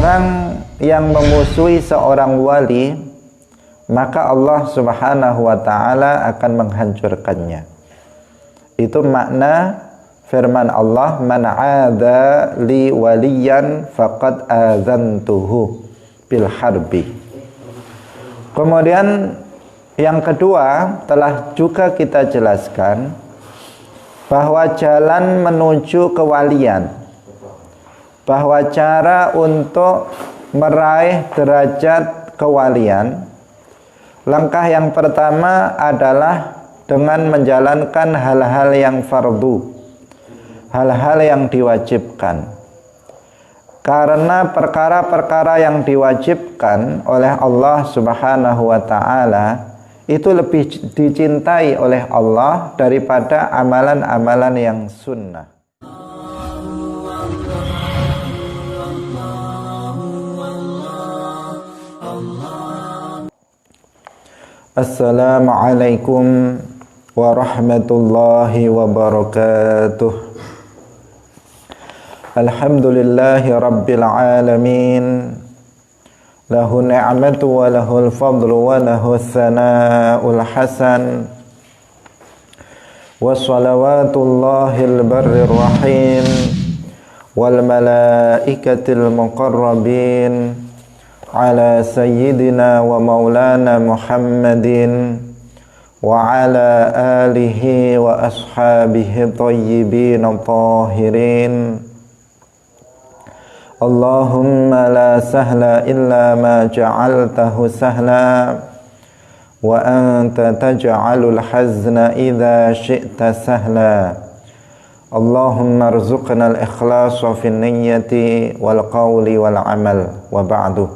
orang yang memusuhi seorang wali, maka Allah Subhanahu wa ta'ala akan menghancurkannya. Itu makna firman Allah, man 'ada li waliyan faqad adzantuhu bil harbi. Kemudian yang kedua, telah juga kita jelaskan bahwa jalan menuju kewalian, bahwa cara untuk meraih derajat kewalian, langkah yang pertama adalah dengan menjalankan hal-hal yang fardu, hal-hal yang diwajibkan. Karena perkara-perkara yang diwajibkan oleh Allah Subhanahu wa ta'ala itu lebih dicintai oleh Allah daripada amalan-amalan yang sunnah. Assalamualaikum warahmatullahi wabarakatuh. Alhamdulillahi rabbil alamin. Lahu ni'matu wa lahul fadlu wa lahu tsana'ul hasan. Wa salawatullahil barrir rahim wal malaikatil muqarrabin ala sayyidina wa maulana Muhammadin wa ala alihi wa ashabihi thayyibin tahirin. Allahumma la sahla illa ma ja'altahu sahla wa anta taj'alul hazna idza syi'ta sahla. Allahumma arzuqna al-ikhlasa fi niyyati wal qawli wal amal wa ba'du.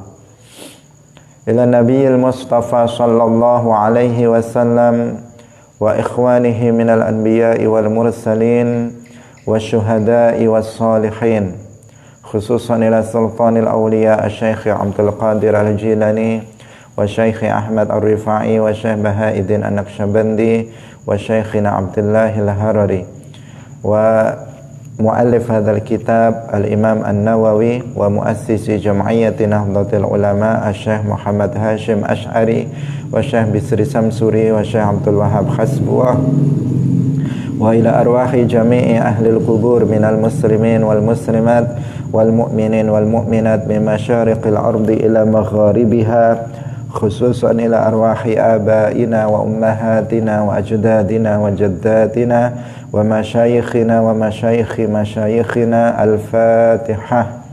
Ila nabiyil mustafa sallallahu alaihi wasallam wa ikhwanihi minal anbiya'i wal mursalin wa syuhada'i was salihin, khususan ila sultanil awliya Asy-Syaikh Abdul Qadir Al-Jilani wa Syaikh Ahmad Ar-Rifai wa Syaikh Bahauddin An-Naqsyabandi wa Syaikhina Abdullah Al-Harari wa muallif hadzal kitab Al-Imam An-Nawawi wa muassisi Jam'iyyati Nahdlatul Ulama Asy-Syaikh Muhammad Hashim Asy'ari wa Syaikh Bisri Samsuri wa Syaikh Abdul Wahhab Hasbuwah wa ila arwahi jami'i ahlil qubur minal muslimin wal muslimat wal mu'minin wal mu'minat min masyariqil ardi ila magharibiha, khususan ila arwahi abaina wa ummahatina wa ajdadina wa jaddatina wa masyayikhina wa masyayikhi masyayikhina. Al-Fatihah.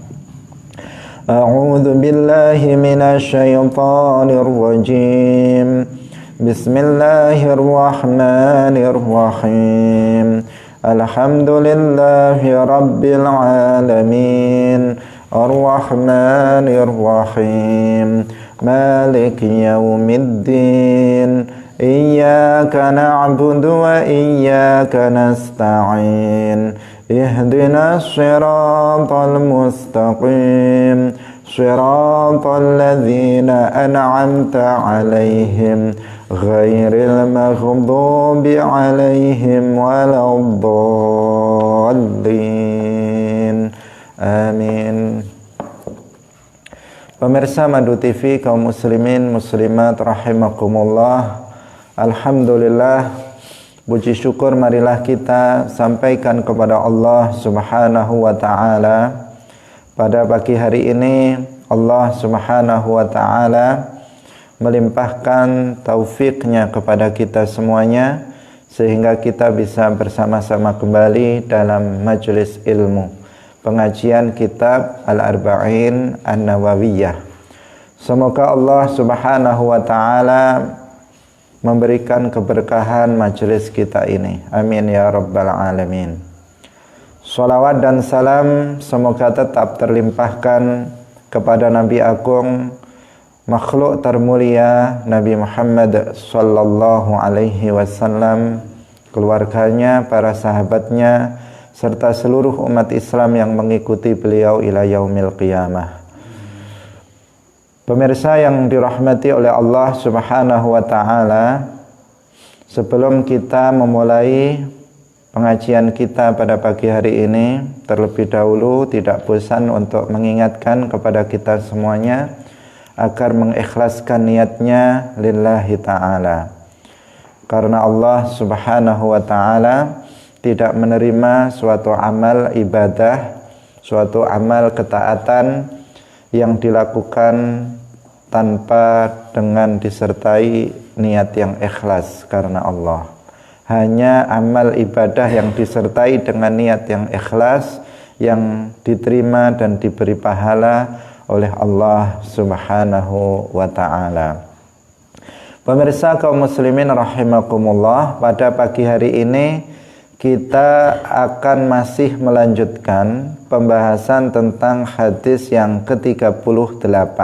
A'udzu billahi minasy syaithanir rajim. Bismillahirrahmanirrahim. Alhamdulillahi rabbil alamin. Ar-Rahmanir-Rahim. Maliki yaumiddin. Iyyaka na'budu wa iyyaka nasta'in. Ihdinas siratal mustaqim. Siratal ladzina an'amta 'alaihim ghairil maghdubi 'alaihim waladdallin. Amin. Pemirsa Madu TV, kaum muslimin muslimat rahimakumullah, alhamdulillah, puji syukur marilah kita sampaikan kepada Allah Subhanahu wa ta'ala. Pada pagi hari ini Allah Subhanahu wa ta'ala melimpahkan taufiknya kepada kita semuanya sehingga kita bisa bersama-sama kembali dalam majelis ilmu, pengajian kitab Al-Arba'in An-Nawawiyah. Semoga Allah Subhanahu wa ta'ala memberikan keberkahan majelis kita ini. Amin ya rabbal alamin. Salawat dan salam semoga tetap terlimpahkan kepada Nabi Agung, makhluk termulia Nabi Muhammad sallallahu alaihi wasallam, keluarganya, para sahabatnya, serta seluruh umat Islam yang mengikuti beliau ila yaumil qiyamah. Pemirsa yang dirahmati oleh Allah Subhanahu wa ta'ala, sebelum kita memulai pengajian kita pada pagi hari ini, terlebih dahulu tidak bosan untuk mengingatkan kepada kita semuanya agar mengikhlaskan niatnya lillahi ta'ala. Karena Allah subhanahu wa ta'ala tidak menerima suatu amal ibadah, suatu amal ketaatan yang dilakukan tanpa dengan disertai niat yang ikhlas karena Allah. Hanya amal ibadah yang disertai dengan niat yang ikhlas yang diterima dan diberi pahala oleh Allah subhanahu wa ta'ala. Pemirsa kaum muslimin rahimakumullah, pada pagi hari ini kita akan masih melanjutkan pembahasan tentang hadis yang ke-38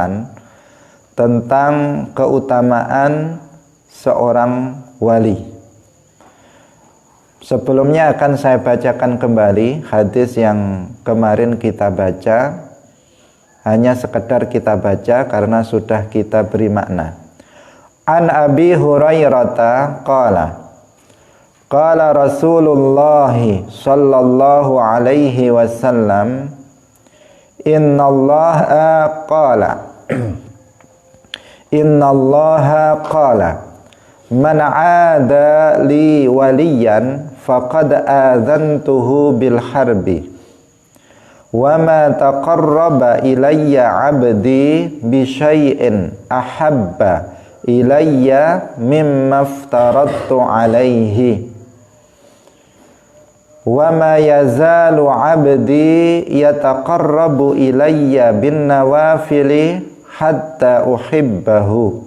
tentang keutamaan seorang wali. Sebelumnya akan saya bacakan kembali hadis yang kemarin kita baca. Hanya sekedar kita baca karena sudah kita beri makna. An Abi Hurairah qala qala Rasulullah sallallahu alaihi wasallam innallaha qala man 'ada li waliyan faqad adzantuhu bil harbi wa ma taqarraba ilayya 'abdi bi syai'in ahabba ilayya mimma aftaradtu 'alaihi wa ma yazalu 'abdi yataqarrabu ilayya bin nawafili hatta uhibbahu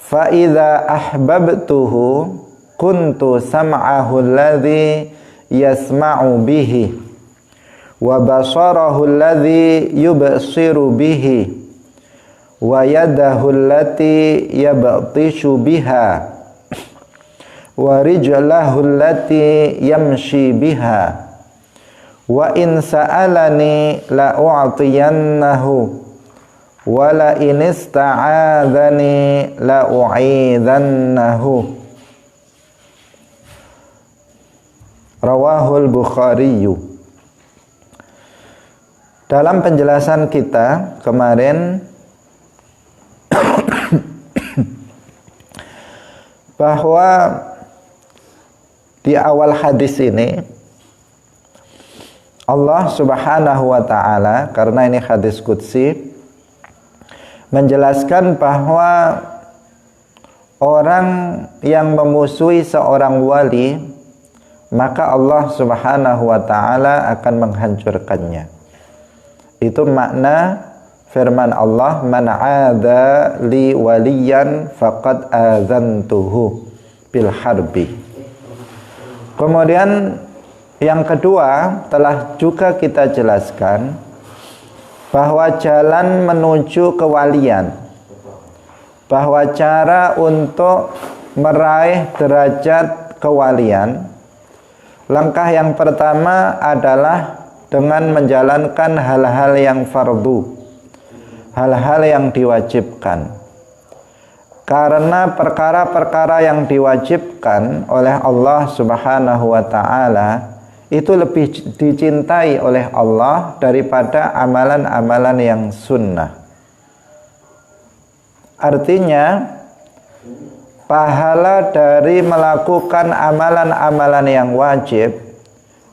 fa idza ahbabtuhu kuntu sam'ahu alladhi yasma'u bihi wa basarahu alladhi yubsiru bihi wa yadahu allati yabtishu biha wa rijlahu allati yamshi biha wa in sa'alani la u'tiyannahu wa la in ista'adhani la u'idhannahu. Rawahul Bukhari. Dalam penjelasan kita kemarin bahwa di awal hadis ini Allah subhanahu wa ta'ala, karena ini hadis qudsi, menjelaskan bahwa orang yang memusuhi seorang wali, maka Allah subhanahu wa ta'ala akan menghancurkannya. Itu makna firman Allah, man 'ada li waliyan faqad adzantuhu bil harbi. Kemudian yang kedua, telah juga kita jelaskan bahwa jalan menuju kewalian, bahwa cara untuk meraih derajat kewalian, langkah yang pertama adalah dengan menjalankan hal-hal yang fardu, hal-hal yang diwajibkan. Karena perkara-perkara yang diwajibkan oleh Allah subhanahu wa ta'ala itu lebih dicintai oleh Allah daripada amalan-amalan yang sunnah. Artinya pahala dari melakukan amalan-amalan yang wajib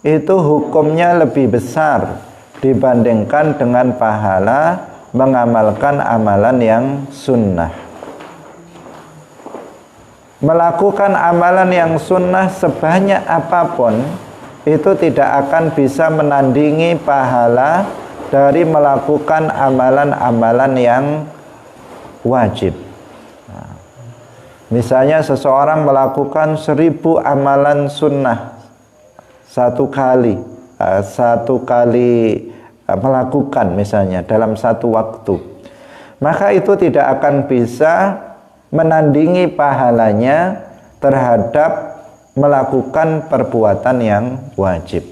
itu hukumnya lebih besar dibandingkan dengan pahala mengamalkan amalan yang sunnah. Melakukan amalan yang sunnah sebanyak apapun itu tidak akan bisa menandingi pahala dari melakukan amalan-amalan yang wajib. Misalnya seseorang melakukan 1000 amalan sunnah satu kali melakukan misalnya dalam satu waktu, maka itu tidak akan bisa menandingi pahalanya terhadap melakukan perbuatan yang wajib.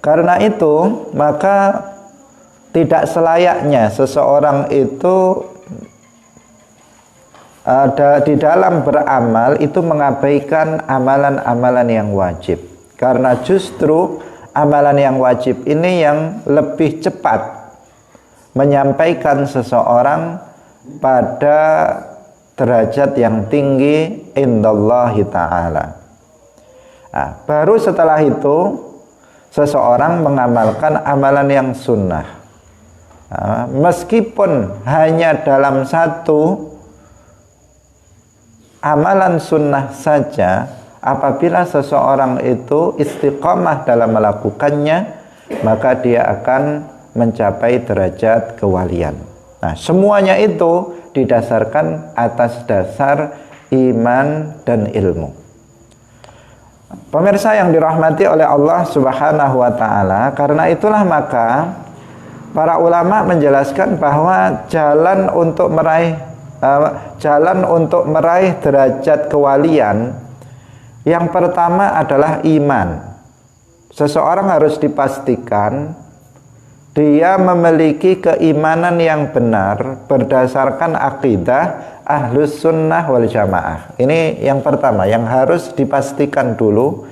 Karena itu maka tidak selayaknya seseorang itu di dalam beramal itu mengabaikan amalan-amalan yang wajib, karena justru amalan yang wajib ini yang lebih cepat menyampaikan seseorang pada derajat yang tinggi indallahi ta'ala. Nah, baru setelah itu seseorang mengamalkan amalan yang sunnah. Nah, meskipun hanya dalam satu amalan sunnah saja, apabila seseorang itu istiqamah dalam melakukannya, maka dia akan mencapai derajat kewalian. Nah, semuanya itu didasarkan atas dasar iman dan ilmu. Pemirsa yang dirahmati oleh Allah Subhanahu wa taala, karena itulah maka para ulama menjelaskan bahwa jalan untuk meraih derajat kewalian yang pertama adalah iman. Seseorang harus dipastikan dia memiliki keimanan yang benar berdasarkan akidah Ahlus Sunnah wal Jamaah. Ini yang pertama yang harus dipastikan dulu,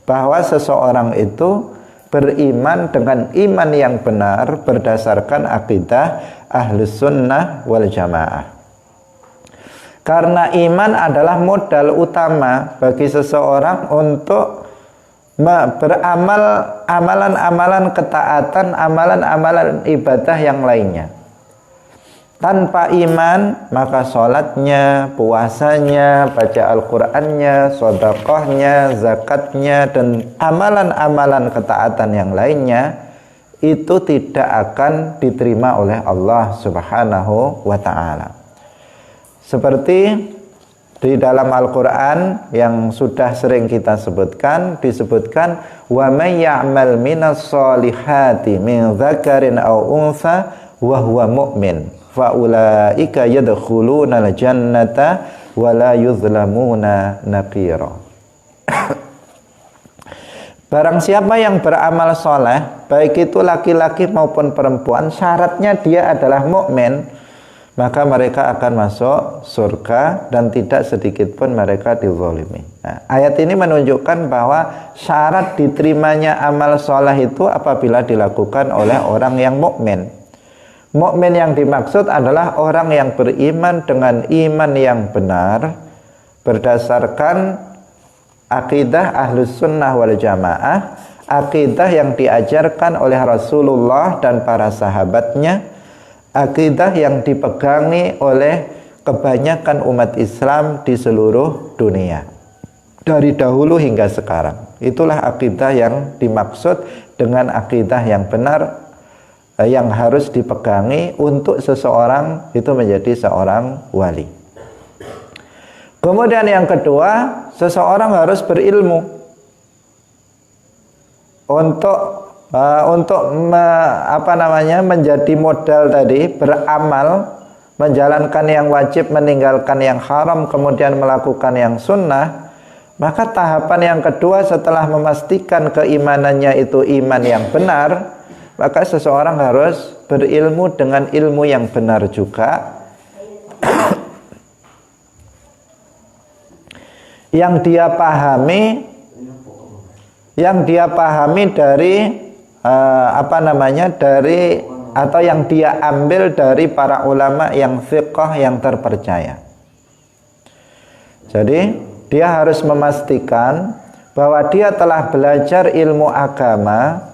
bahwa seseorang itu beriman dengan iman yang benar berdasarkan akidah Ahlus Sunnah wal Jamaah. Karena iman adalah modal utama bagi seseorang untuk beramal amalan-amalan ketaatan, amalan-amalan ibadah yang lainnya. Tanpa iman, maka sholatnya, puasanya, baca Al-Qur'annya, sedekahnya, zakatnya, dan amalan-amalan ketaatan yang lainnya itu tidak akan diterima oleh Allah Subhanahu wa ta'ala. Seperti di dalam Al-Quran yang sudah sering kita sebutkan, disebutkan wa may ya'mal minas solihati min dzakarin aw untha wa huwa mu'min fa ulaika yadkhulunal jannata wa la yuzlamuna naqira. Barang siapa yang beramal soleh, baik itu laki-laki maupun perempuan, syaratnya dia adalah mukmin, maka mereka akan masuk surga dan tidak sedikit pun mereka dizalimi. Nah, ayat ini menunjukkan bahwa syarat diterimanya amal soleh itu apabila dilakukan oleh orang yang mukmin. Mukmin yang dimaksud adalah orang yang beriman dengan iman yang benar berdasarkan akidah Ahlus Sunnah wal Jamaah, akidah yang diajarkan oleh Rasulullah dan para sahabatnya, akidah yang dipegangi oleh kebanyakan umat Islam di seluruh dunia dari dahulu hingga sekarang. Itulah akidah yang dimaksud dengan akidah yang benar yang harus dipegangi untuk seseorang itu menjadi seorang wali. Kemudian yang kedua, seseorang harus berilmu untuk menjadi modal tadi, beramal, menjalankan yang wajib, meninggalkan yang haram, kemudian melakukan yang sunnah. Maka tahapan yang kedua setelah memastikan keimanannya itu iman yang benar, maka seseorang harus berilmu dengan ilmu yang benar juga, yang dia pahami dari atau yang dia ambil dari para ulama yang fiqh yang terpercaya. Jadi dia harus memastikan bahwa dia telah belajar ilmu agama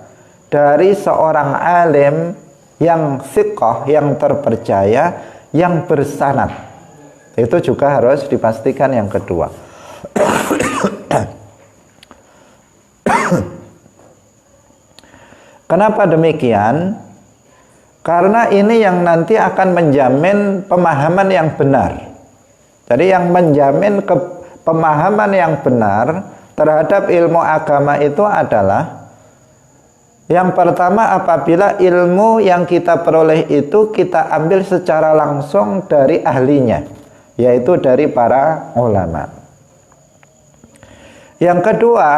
dari seorang alim yang fiqh yang terpercaya, yang bersanad. Itu juga harus dipastikan yang kedua. Kenapa demikian? Karena ini yang nanti akan menjamin pemahaman yang benar. Jadi yang menjamin pemahaman yang benar terhadap ilmu agama itu adalah yang pertama, apabila ilmu yang kita peroleh itu kita ambil secara langsung dari ahlinya, yaitu dari para ulama. Yang kedua,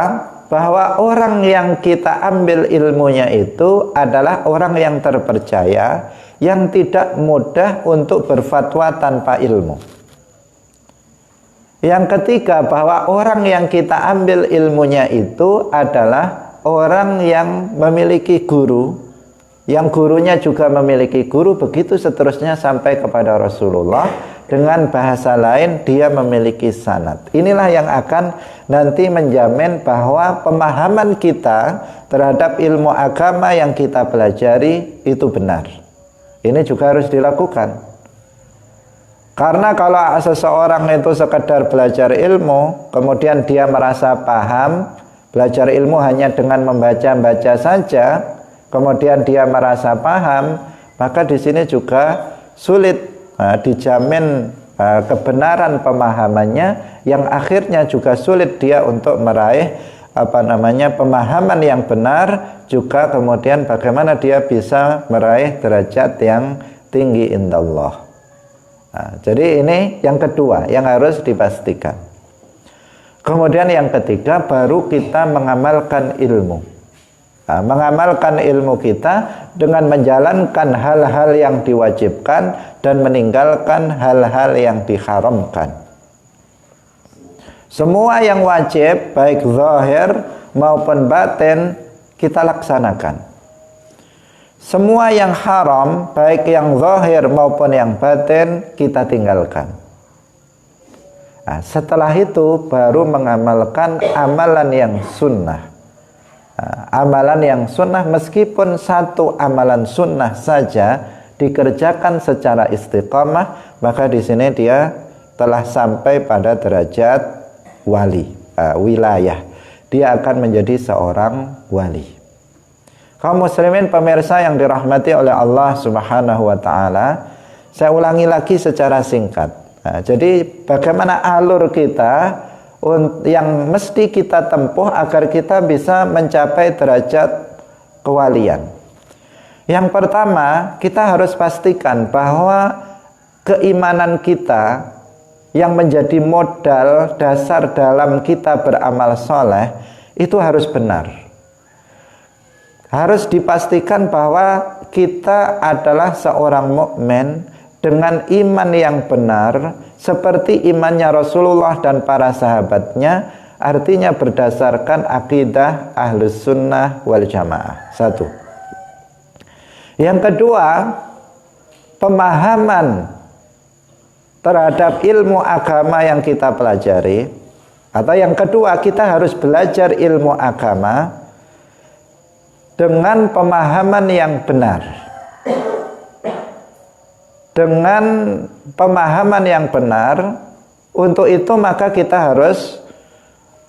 bahwa orang yang kita ambil ilmunya itu adalah orang yang terpercaya, yang tidak mudah untuk berfatwa tanpa ilmu. Yang ketiga, bahwa orang yang kita ambil ilmunya itu adalah orang yang memiliki guru, yang gurunya juga memiliki guru, begitu seterusnya sampai kepada Rasulullah. Dengan bahasa lain, dia memiliki sanad. Inilah yang akan nanti menjamin bahwa pemahaman kita terhadap ilmu agama yang kita pelajari itu benar. Ini juga harus dilakukan. Karena kalau seseorang itu sekedar belajar ilmu, kemudian dia merasa paham, belajar ilmu hanya dengan membaca-baca saja, kemudian dia merasa paham, maka di sini juga sulit dijamin kebenaran pemahamannya, yang akhirnya juga sulit dia untuk meraih pemahaman yang benar, juga kemudian bagaimana dia bisa meraih derajat yang tinggi indallah. Jadi ini yang kedua yang harus dipastikan. Kemudian yang ketiga, baru kita mengamalkan ilmu. Mengamalkan ilmu kita dengan menjalankan hal-hal yang diwajibkan dan meninggalkan hal-hal yang diharamkan. Semua yang wajib, baik zahir maupun batin, kita laksanakan. Semua yang haram, baik yang zahir maupun yang batin, kita tinggalkan. Setelah itu baru mengamalkan amalan yang sunnah. Amalan yang sunnah, meskipun satu amalan sunnah saja dikerjakan secara istiqamah, maka di sini dia telah sampai pada derajat wali, wilayah. Dia akan menjadi seorang wali. Kaum muslimin pemirsa yang dirahmati oleh Allah Subhanahu wa taala, saya ulangi lagi secara singkat. Jadi bagaimana alur kita yang mesti kita tempuh agar kita bisa mencapai derajat kewalian. Yang pertama, kita harus pastikan bahwa keimanan kita yang menjadi modal dasar dalam kita beramal soleh itu harus benar. Harus dipastikan bahwa kita adalah seorang mukmin dengan iman yang benar, seperti imannya Rasulullah dan para sahabatnya, artinya berdasarkan akidah Ahlus Sunnah wal Jamaah. Satu. Yang kedua, pemahaman terhadap ilmu agama yang kita pelajari, atau yang kedua, kita harus belajar ilmu agama dengan pemahaman yang benar. Dengan pemahaman yang benar, untuk itu maka kita harus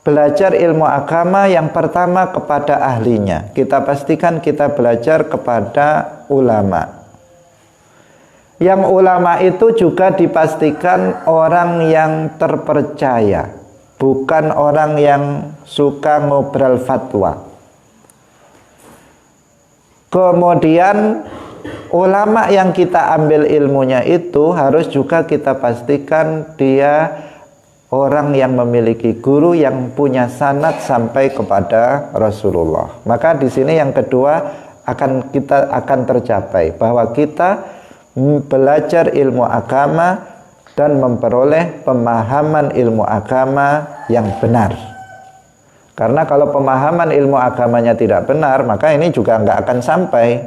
belajar ilmu agama yang pertama kepada ahlinya. Kita pastikan kita belajar kepada ulama. Yang ulama itu juga dipastikan orang yang terpercaya, bukan orang yang suka ngobrol fatwa. Kemudian ulama yang kita ambil ilmunya itu harus juga kita pastikan dia orang yang memiliki guru yang punya sanad sampai kepada Rasulullah. Maka di sini yang kedua kita akan tercapai bahwa kita belajar ilmu agama dan memperoleh pemahaman ilmu agama yang benar. Karena kalau pemahaman ilmu agamanya tidak benar, maka ini juga nggak akan sampai.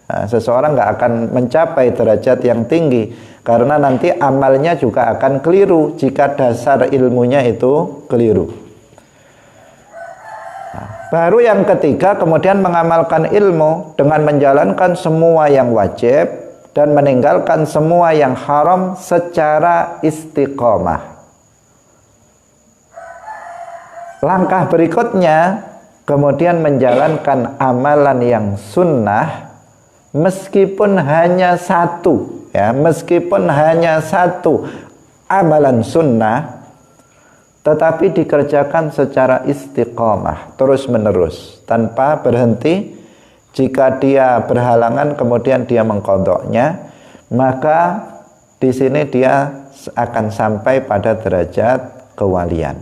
Seseorang nggak akan mencapai derajat yang tinggi, karena nanti amalnya juga akan keliru jika dasar ilmunya itu keliru. Baru yang ketiga, kemudian mengamalkan ilmu dengan menjalankan semua yang wajib dan meninggalkan semua yang haram secara istiqomah. Langkah berikutnya, kemudian menjalankan amalan yang sunnah, meskipun hanya satu, meskipun hanya satu amalan sunnah, tetapi dikerjakan secara istiqomah, terus menerus, tanpa berhenti. Jika dia berhalangan kemudian dia mengqadha'nya, maka di sini dia akan sampai pada derajat kewalian.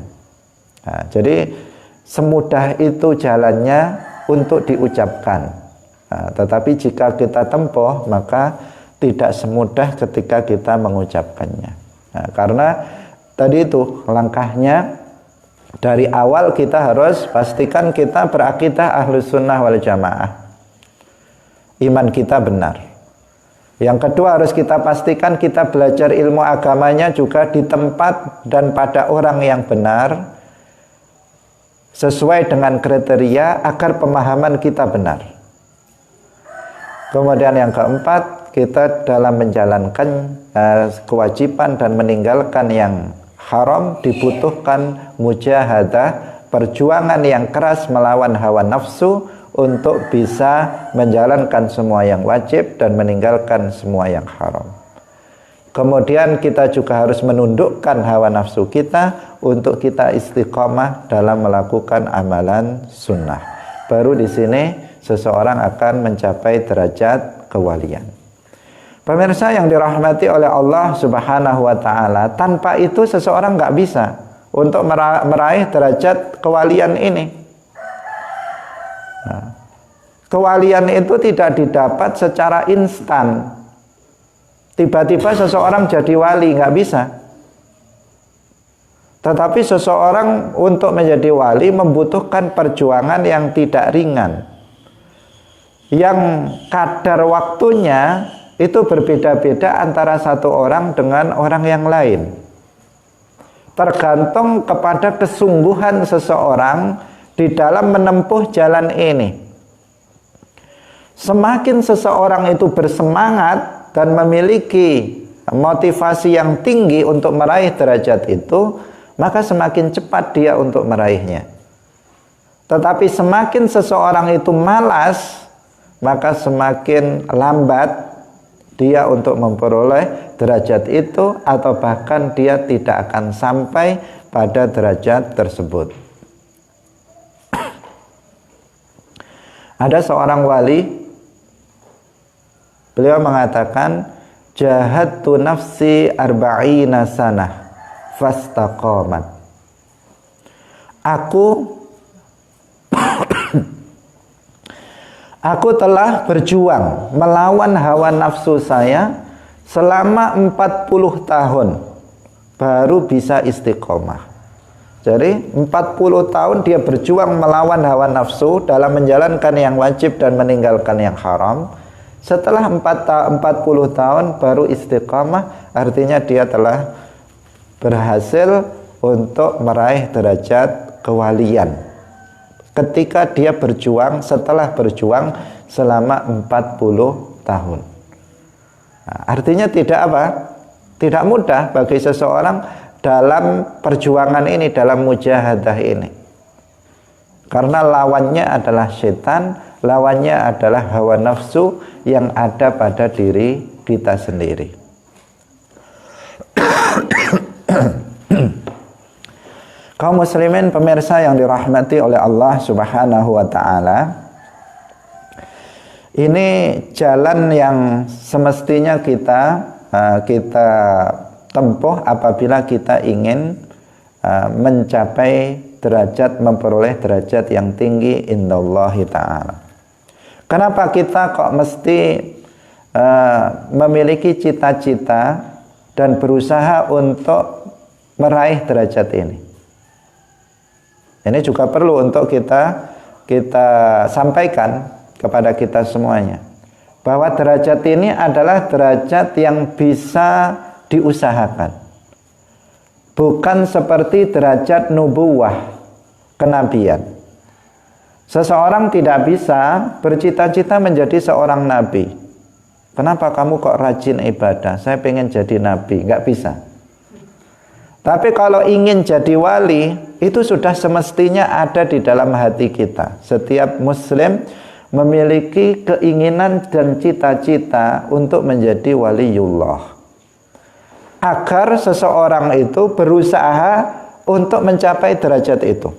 Jadi semudah itu jalannya untuk diucapkan. Tetapi jika kita tempuh, maka tidak semudah ketika kita mengucapkannya. Karena tadi itu langkahnya dari awal kita harus pastikan kita berakidah Ahlus Sunnah wal Jamaah. Iman kita benar. Yang kedua harus kita pastikan kita belajar ilmu agamanya juga di tempat dan pada orang yang benar, sesuai dengan kriteria agar pemahaman kita benar. Kemudian yang keempat, kita dalam menjalankan kewajiban dan meninggalkan yang haram dibutuhkan mujahadah, perjuangan yang keras melawan hawa nafsu untuk bisa menjalankan semua yang wajib dan meninggalkan semua yang haram. Kemudian kita juga harus menundukkan hawa nafsu kita untuk kita istiqomah dalam melakukan amalan sunnah. Baru di sini seseorang akan mencapai derajat kewalian. Pemirsa yang dirahmati oleh Allah Subhanahu wa Ta'ala, tanpa itu seseorang nggak bisa untuk meraih derajat kewalian ini. Nah, kewalian itu tidak didapat secara instan. Tiba-tiba seseorang jadi wali, nggak bisa. Tetapi seseorang untuk menjadi wali membutuhkan perjuangan yang tidak ringan, yang kadar waktunya itu berbeda-beda antara satu orang dengan orang yang lain. Tergantung kepada kesungguhan seseorang di dalam menempuh jalan ini. Semakin seseorang itu bersemangat dan memiliki motivasi yang tinggi untuk meraih derajat itu, maka semakin cepat dia untuk meraihnya. Tetapi semakin seseorang itu malas, maka semakin lambat dia untuk memperoleh derajat itu, atau bahkan dia tidak akan sampai pada derajat tersebut. Ada seorang wali, beliau mengatakan, jahadtu nafsi arba'ina sanah fastaqamat. Aku telah berjuang melawan hawa nafsu saya selama 40 tahun baru bisa istiqomah. Jadi 40 tahun dia berjuang melawan hawa nafsu dalam menjalankan yang wajib dan meninggalkan yang haram. Setelah 40 tahun baru istiqamah, artinya dia telah berhasil untuk meraih derajat kewalian. Ketika dia berjuang, setelah berjuang selama 40 tahun. Nah, artinya tidak apa? Tidak mudah bagi seseorang dalam perjuangan ini, dalam mujahadah ini. Karena lawannya adalah setan, lawannya adalah hawa nafsu yang ada pada diri kita sendiri. Kaum muslimin pemirsa yang dirahmati oleh Allah Subhanahu wa Ta'ala, ini jalan yang semestinya kita tempuh apabila kita ingin mencapai derajat, memperoleh derajat yang tinggi indallahi ta'ala. Kenapa kita kok mesti memiliki cita-cita dan berusaha untuk meraih derajat ini? Ini juga perlu untuk kita sampaikan kepada kita semuanya, bahwa derajat ini adalah derajat yang bisa diusahakan, bukan seperti derajat nubuwah, kenabian. Seseorang tidak bisa bercita-cita menjadi seorang nabi. Kenapa kamu kok rajin ibadah? Saya pengen jadi nabi. Nggak bisa. Tapi kalau ingin jadi wali, itu sudah semestinya ada di dalam hati kita. Setiap muslim memiliki keinginan dan cita-cita untuk menjadi waliullah, agar seseorang itu berusaha untuk mencapai derajat itu.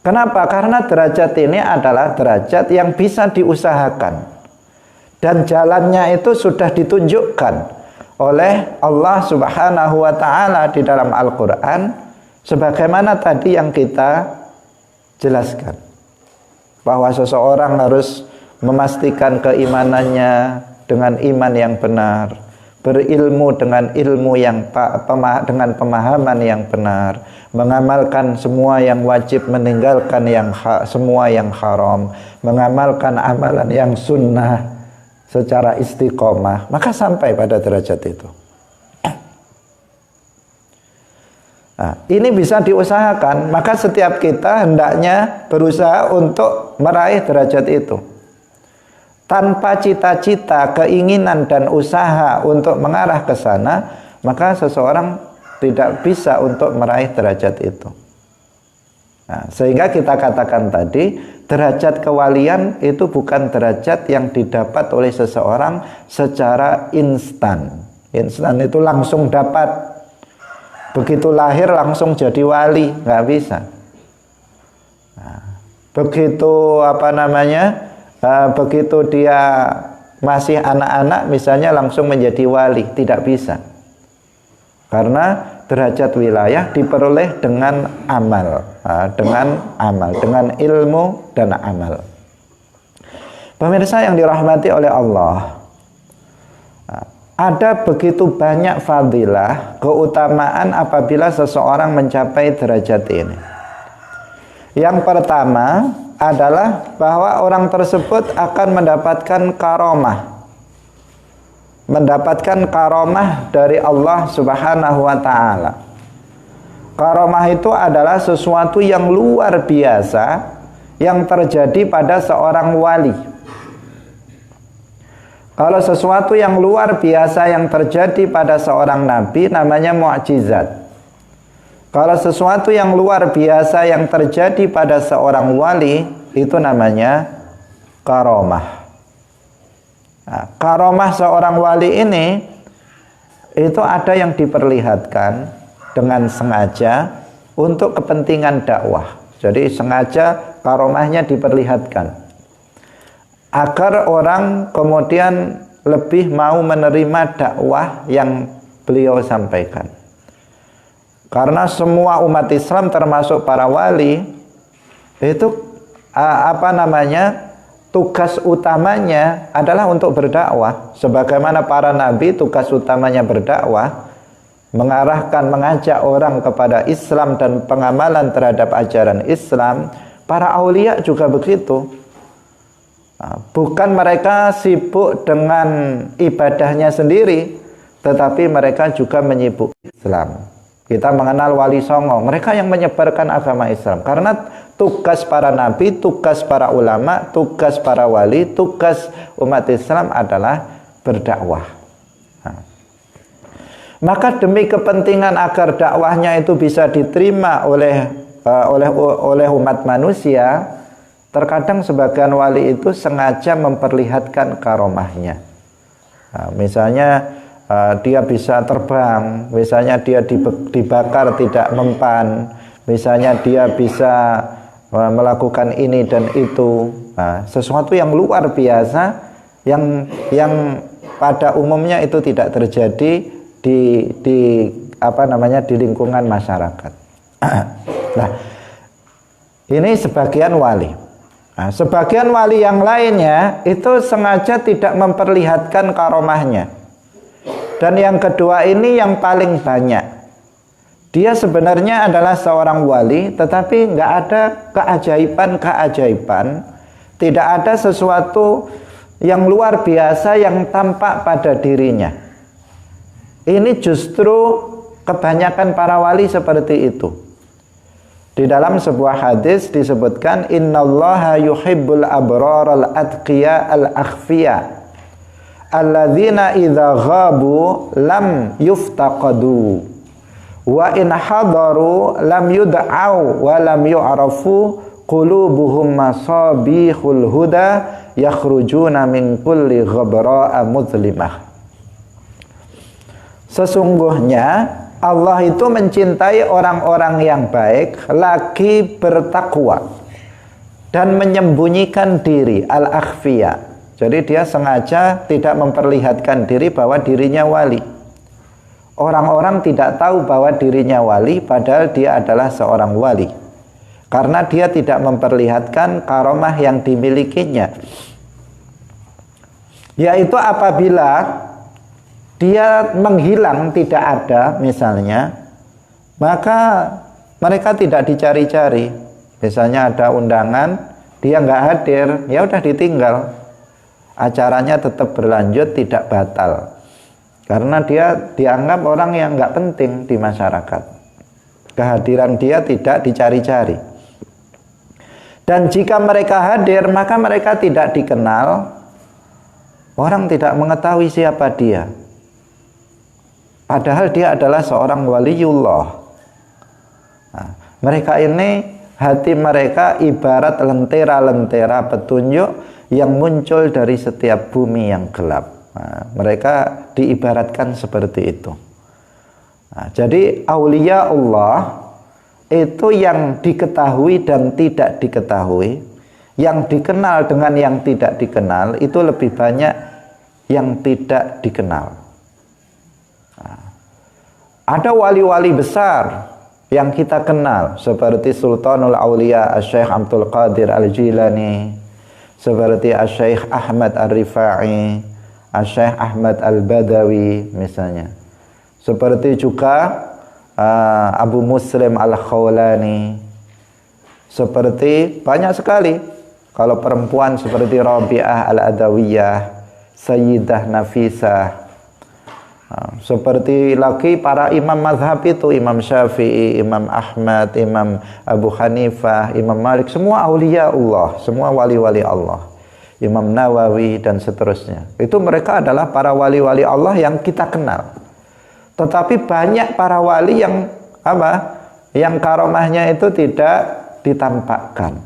Kenapa? Karena derajat ini adalah derajat yang bisa diusahakan, dan jalannya itu sudah ditunjukkan oleh Allah Subhanahu wa Ta'ala di dalam Al-Quran, sebagaimana tadi yang kita jelaskan, bahwa seseorang harus memastikan keimanannya dengan iman yang benar, berilmu dengan ilmu yang dengan pemahaman yang benar, mengamalkan semua yang wajib, meninggalkan semua yang haram, mengamalkan amalan yang sunnah secara istiqomah, maka sampai pada derajat itu. Nah, ini bisa diusahakan, maka setiap kita hendaknya berusaha untuk meraih derajat itu. Tanpa cita-cita, keinginan dan usaha untuk mengarah ke sana, maka seseorang tidak bisa untuk meraih derajat itu. Nah, sehingga kita katakan tadi, derajat kewalian itu bukan derajat yang didapat oleh seseorang secara instan. Instan itu langsung dapat. Begitu lahir langsung jadi wali, nggak bisa. Nah, begitu begitu dia masih anak-anak misalnya langsung menjadi wali, tidak bisa. Karena derajat wilayah diperoleh dengan amal, dengan ilmu dan amal. Pemirsa yang dirahmati oleh Allah, ada begitu banyak fadilah, keutamaan apabila seseorang mencapai derajat ini. Yang pertama adalah bahwa orang tersebut akan mendapatkan karomah. Mendapatkan karomah dari Allah Subhanahu wa ta'ala. Karomah itu adalah sesuatu yang luar biasa yang terjadi pada seorang wali. Kalau sesuatu yang luar biasa yang terjadi pada seorang nabi namanya mukjizat. Kalau sesuatu yang luar biasa yang terjadi pada seorang wali itu namanya karomah. Nah, karomah seorang wali ini itu ada yang diperlihatkan dengan sengaja untuk kepentingan dakwah. Jadi sengaja karomahnya diperlihatkan agar orang kemudian lebih mau menerima dakwah yang beliau sampaikan. Karena semua umat Islam termasuk para wali itu tugas utamanya adalah untuk berdakwah. Sebagaimana para nabi tugas utamanya berdakwah, mengarahkan, mengajak orang kepada Islam dan pengamalan terhadap ajaran Islam. Para aulia juga begitu. Bukan mereka sibuk dengan ibadahnya sendiri, tetapi mereka juga menyibuk Islam. Kita mengenal Wali Songo, mereka yang menyebarkan agama Islam. Karena tugas para nabi, tugas para ulama, tugas para wali, tugas umat Islam adalah berdakwah. Maka demi kepentingan agar dakwahnya itu bisa diterima oleh umat manusia, terkadang sebagian wali itu sengaja memperlihatkan karomahnya. Misalnya dia bisa terbang, misalnya dia dibakar tidak mempan, misalnya dia bisa melakukan ini dan itu. Sesuatu yang luar biasa yang pada umumnya itu tidak terjadi di lingkungan masyarakat. Nah, ini sebagian wali. Sebagian wali yang lainnya itu sengaja tidak memperlihatkan karomahnya. Dan yang kedua ini yang paling banyak. Dia sebenarnya adalah seorang wali, tetapi nggak ada keajaiban-keajaiban, tidak ada sesuatu yang luar biasa yang tampak pada dirinya. Ini justru kebanyakan para wali seperti itu. Di dalam sebuah hadis disebutkan, innallaha yuhibbul abraral atqiya al akhfiya alladzina idza ghabu lam yuftaqadu wa in hadaru lam yud'au wa lam yu'rafu qulubuhum masabihul huda yakhrujuna min kulli ghabra'a muzlimah. Sesungguhnya Allah itu mencintai orang-orang yang baik lagi bertakwa dan menyembunyikan diri, al-akhfiya. Jadi dia sengaja tidak memperlihatkan diri bahwa dirinya wali. Orang-orang tidak tahu bahwa dirinya wali, padahal dia adalah seorang wali. Karena dia tidak memperlihatkan karomah yang dimilikinya. Yaitu apabila dia menghilang, tidak ada misalnya, maka mereka tidak dicari-cari. Misalnya ada undangan, dia nggak hadir, ya udah ditinggal. Acaranya tetap berlanjut, tidak batal. Karena dia dianggap orang yang nggak penting di masyarakat. Kehadiran dia tidak dicari-cari. Dan jika mereka hadir, maka mereka tidak dikenal. Orang tidak mengetahui siapa dia. Padahal dia adalah seorang waliullah. Nah, mereka ini, hati mereka ibarat lentera-lentera petunjuk yang muncul dari setiap bumi yang gelap. Nah, mereka diibaratkan seperti itu. Nah, jadi aulia Allah itu yang diketahui dan tidak diketahui, yang dikenal dengan yang tidak dikenal, itu lebih banyak yang tidak dikenal. Nah, ada wali-wali besar yang kita kenal, seperti Sultanul Aulia Asy-Syaikh Abdul Qadir Al-Jilani, seperti Asy-Syaikh Ahmad Ar-Rifai, Asy-Syaikh Ahmad Al-Badawi misalnya. Seperti juga Abu Muslim Al-Khawlani. Seperti banyak sekali. Kalau perempuan seperti Rabi'ah Al-Adawiyah, Sayyidah Nafisah. Seperti lagi para imam mazhab itu, Imam Syafi'i, Imam Ahmad, Imam Abu Hanifah, Imam Malik, semua aulia Allah, semua wali-wali Allah. Imam Nawawi dan seterusnya. Itu mereka adalah para wali-wali Allah yang kita kenal. Tetapi banyak para wali yang yang karomahnya itu tidak ditampakkan.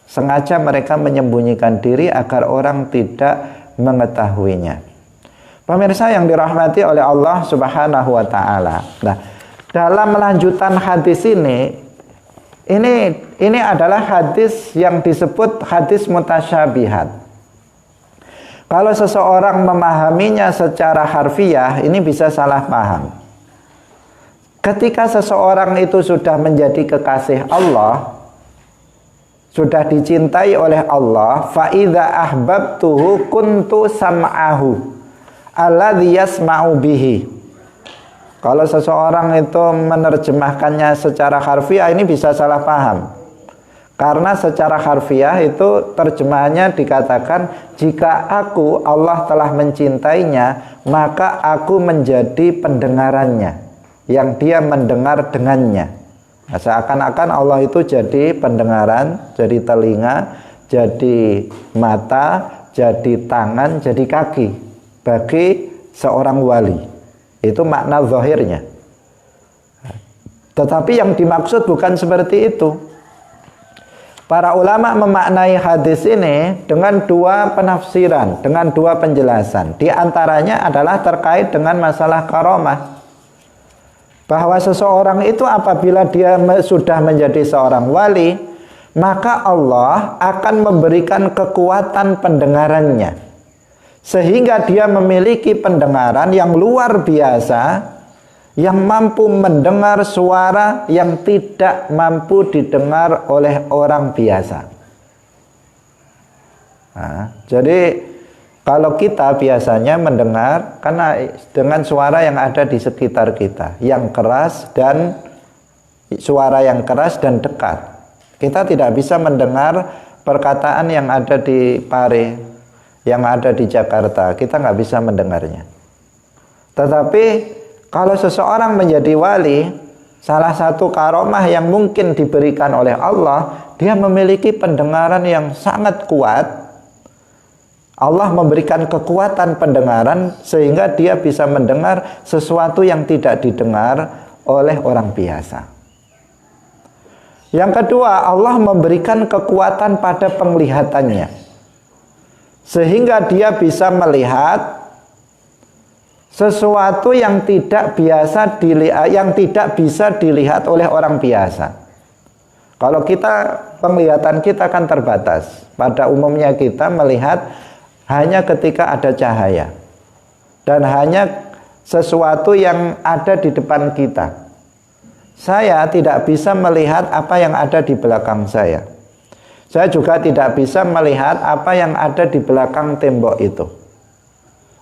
Sengaja mereka menyembunyikan diri agar orang tidak mengetahuinya. Pemirsa yang dirahmati oleh Allah Subhanahu wa taala. Nah, dalam lanjutan hadis ini adalah hadis yang disebut hadis mutasyabihat. Kalau seseorang memahaminya secara harfiah, ini bisa salah paham. Ketika seseorang itu sudah menjadi kekasih Allah, sudah dicintai oleh Allah, fa idza ahbabtuhu kuntu sam'ahu alladzi yasma'u bihi. Kalau seseorang itu menerjemahkannya secara harfiah, ini bisa salah paham. Karena secara harfiah itu terjemahannya dikatakan, jika aku, Allah telah mencintainya, maka aku menjadi pendengarannya, yang dia mendengar dengannya. Nah, seakan-akan Allah itu jadi pendengaran, jadi telinga, jadi mata, jadi tangan, jadi kaki bagi seorang wali. Itu makna zahirnya. Tetapi yang dimaksud bukan seperti itu. Para ulama memaknai hadis ini dengan dua penafsiran, dengan dua penjelasan. Di antaranya adalah terkait dengan masalah karomah. Bahwa seseorang itu apabila dia sudah menjadi seorang wali, maka Allah akan memberikan kekuatan pendengarannya. Sehingga dia memiliki pendengaran yang luar biasa, yang mampu mendengar suara yang tidak mampu didengar oleh orang biasa. Nah, jadi kalau kita biasanya mendengar karena dengan suara yang ada di sekitar kita, yang keras dan suara yang keras dan dekat. Kita tidak bisa mendengar perkataan yang ada di Pare, yang ada di Jakarta. Kita nggak bisa mendengarnya. Tetapi kalau seseorang menjadi wali, salah satu karomah yang mungkin diberikan oleh Allah, dia memiliki pendengaran yang sangat kuat. Allah memberikan kekuatan pendengaran sehingga dia bisa mendengar sesuatu yang tidak didengar oleh orang biasa. Yang kedua, Allah memberikan kekuatan pada penglihatannya, sehingga dia bisa melihat sesuatu yang tidak biasa dilihat, yang tidak bisa dilihat oleh orang biasa. Kalau kita, penglihatan kita kan terbatas. Pada umumnya kita melihat hanya ketika ada cahaya dan hanya sesuatu yang ada di depan kita. Saya tidak bisa melihat apa yang ada di belakang saya. Saya juga tidak bisa melihat apa yang ada di belakang tembok itu.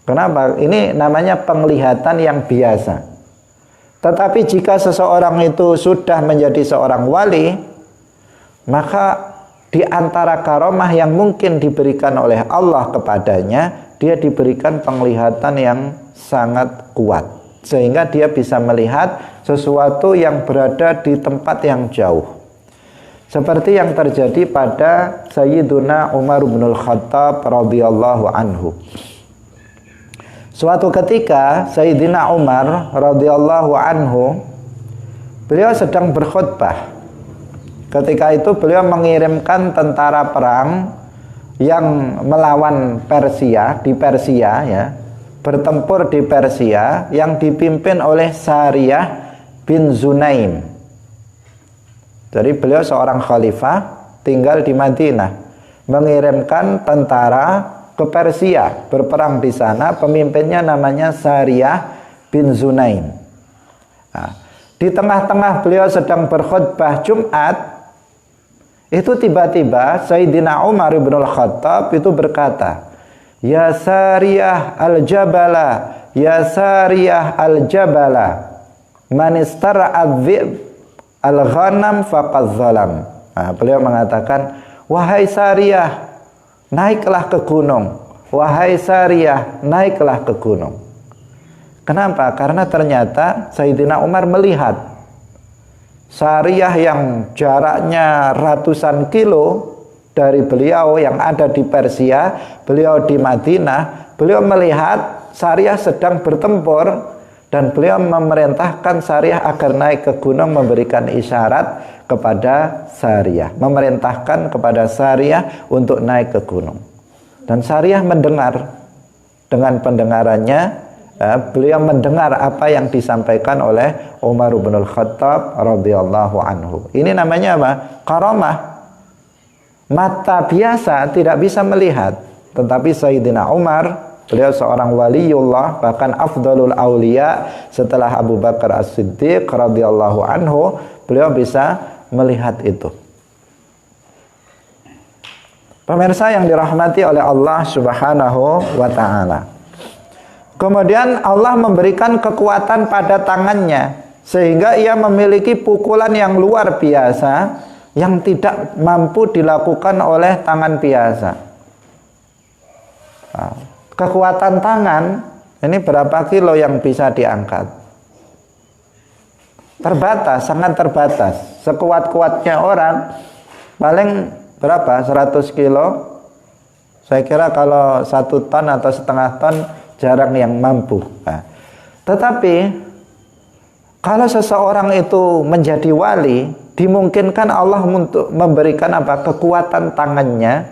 Kenapa? Ini namanya penglihatan yang biasa. Tetapi jika seseorang itu sudah menjadi seorang wali, maka di antara karomah yang mungkin diberikan oleh Allah kepadanya, dia diberikan penglihatan yang sangat kuat, sehingga dia bisa melihat sesuatu yang berada di tempat yang jauh. Seperti yang terjadi pada Sayyiduna Umar bin Khattab radhiyallahu anhu. Suatu ketika Sayyidina Umar radhiyallahu anhu, beliau sedang berkhutbah. Ketika itu beliau mengirimkan tentara perang yang melawan Persia, di Persia ya, bertempur di Persia, yang dipimpin oleh Sariyah bin Zunaim. Jadi beliau seorang khalifah tinggal di Madinah, mengirimkan tentara ke Persia berperang di sana. Pemimpinnya namanya Sariyah bin Zunaim. Nah, di tengah-tengah beliau sedang berkhutbah Jumat, itu tiba-tiba Sayyidina Umar bin Khattab itu berkata, "Ya Sariyah al-Jabala, ya Sariyah al-Jabala, man istara'a adh-dhi'b al-ghanam faqad zalam." Nah, beliau mengatakan, "Wahai Sariyah, naiklah ke gunung. Wahai Sariyah, naiklah ke gunung." Kenapa? Karena ternyata Sayyidina Umar melihat Sariyah yang jaraknya ratusan kilo dari beliau yang ada di Persia, beliau di Madinah, beliau melihat Sariyah sedang bertempur, dan beliau memerintahkan Sariyah agar naik ke gunung, memberikan isyarat kepada Sariyah, memerintahkan kepada Sariyah untuk naik ke gunung. Dan Sariyah mendengar, dengan pendengarannya beliau mendengar apa yang disampaikan oleh Umar bin Khattab radhiyallahu anhu. Ini namanya apa? Karamah. Mata biasa tidak bisa melihat, tetapi Sayyidina Umar, beliau seorang waliullah, bahkan afdalul aulia setelah Abu Bakar As-Siddiq radhiyallahu anhu, beliau bisa melihat itu. Pemirsa yang dirahmati oleh Allah Subhanahu wa taala. Kemudian Allah memberikan kekuatan pada tangannya, sehingga ia memiliki pukulan yang luar biasa yang tidak mampu dilakukan oleh tangan biasa. Nah, kekuatan tangan ini berapa kilo yang bisa diangkat? Terbatas, sangat terbatas. Sekuat-kuatnya orang paling berapa? 100 kilo. Saya kira kalau 1 ton atau setengah ton jarang yang mampu. Nah, tetapi kalau seseorang itu menjadi wali, dimungkinkan Allah untuk memberikan apa? Kekuatan tangannya,